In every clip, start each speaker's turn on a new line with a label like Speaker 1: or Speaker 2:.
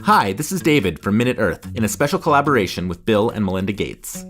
Speaker 1: Hi, this is David from Minute Earth in a special collaboration with Bill and Melinda Gates.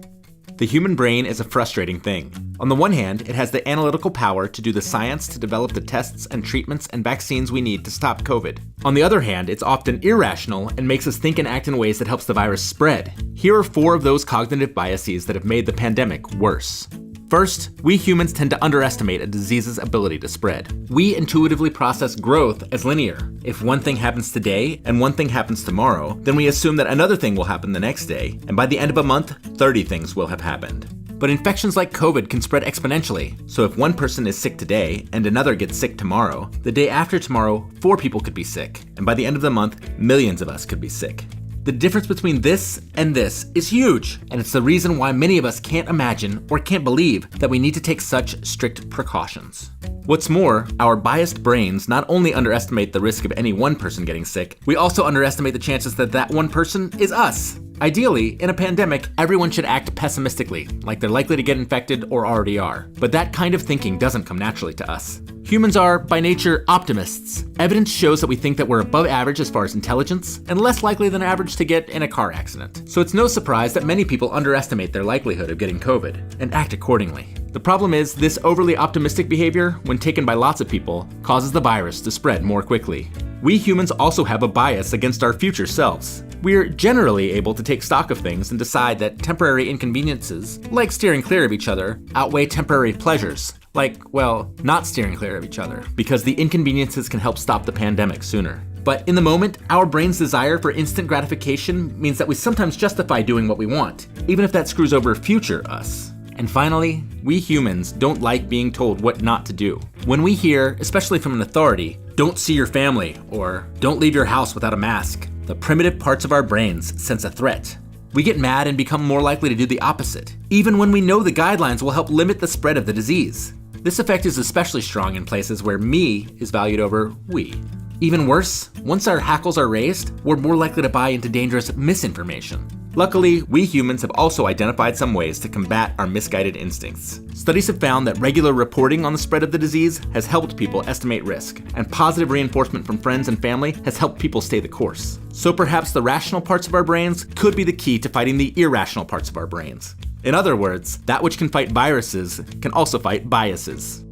Speaker 1: The human brain is a frustrating thing. On the one hand, it has the analytical power to do the science to develop the tests and treatments and vaccines we need to stop COVID. On the other hand, it's often irrational and makes us think and act in ways that helps the virus spread. Here are 4 of those cognitive biases that have made the pandemic worse. First, we humans tend to underestimate a disease's ability to spread. We intuitively process growth as linear. If one thing happens today and one thing happens tomorrow, then we assume that another thing will happen the next day, and by the end of a month, 30 things will have happened. But infections like COVID can spread exponentially, so if one person is sick today and another gets sick tomorrow, the day after tomorrow, 4 people could be sick, and by the end of the month, millions of us could be sick. The difference between this and this is huge, and it's the reason why many of us can't imagine or can't believe that we need to take such strict precautions. What's more, our biased brains not only underestimate the risk of any one person getting sick, we also underestimate the chances that that one person is us. Ideally, in a pandemic, everyone should act pessimistically, like they're likely to get infected or already are. But that kind of thinking doesn't come naturally to us. Humans are, by nature, optimists. Evidence shows that we think that we're above average as far as intelligence, and less likely than average to get in a car accident. So it's no surprise that many people underestimate their likelihood of getting COVID, and act accordingly. The problem is, this overly optimistic behavior, when taken by lots of people, causes the virus to spread more quickly. We humans also have a bias against our future selves. We're generally able to take stock of things and decide that temporary inconveniences, like steering clear of each other, outweigh temporary pleasures, like, well, not steering clear of each other, because the inconveniences can help stop the pandemic sooner. But in the moment, our brain's desire for instant gratification means that we sometimes justify doing what we want, even if that screws over future us. And finally, we humans don't like being told what not to do. When we hear, especially from an authority, "Don't see your family," or "Don't leave your house without a mask," the primitive parts of our brains sense a threat. We get mad and become more likely to do the opposite, even when we know the guidelines will help limit the spread of the disease. This effect is especially strong in places where me is valued over we. Even worse, once our hackles are raised, we're more likely to buy into dangerous misinformation. Luckily, we humans have also identified some ways to combat our misguided instincts. Studies have found that regular reporting on the spread of the disease has helped people estimate risk, and positive reinforcement from friends and family has helped people stay the course. So perhaps the rational parts of our brains could be the key to fighting the irrational parts of our brains. In other words, that which can fight viruses can also fight biases.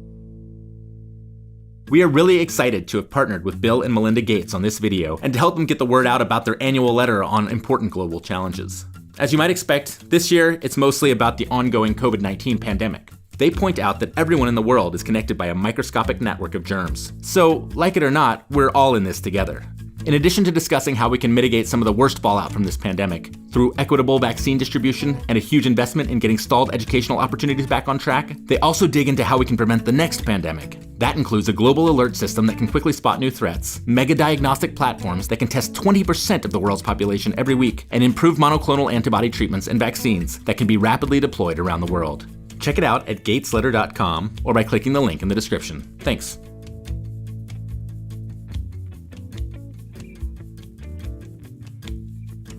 Speaker 1: We are really excited to have partnered with Bill and Melinda Gates on this video and to help them get the word out about their annual letter on important global challenges. As you might expect, this year it's mostly about the ongoing COVID-19 pandemic. They point out that everyone in the world is connected by a microscopic network of germs. So, like it or not, we're all in this together. In addition to discussing how we can mitigate some of the worst fallout from this pandemic through equitable vaccine distribution and a huge investment in getting stalled educational opportunities back on track, they also dig into how we can prevent the next pandemic. That includes a global alert system that can quickly spot new threats, mega diagnostic platforms that can test 20% of the world's population every week, and improved monoclonal antibody treatments and vaccines that can be rapidly deployed around the world. Check it out at gatesletter.com or by clicking the link in the description. Thanks.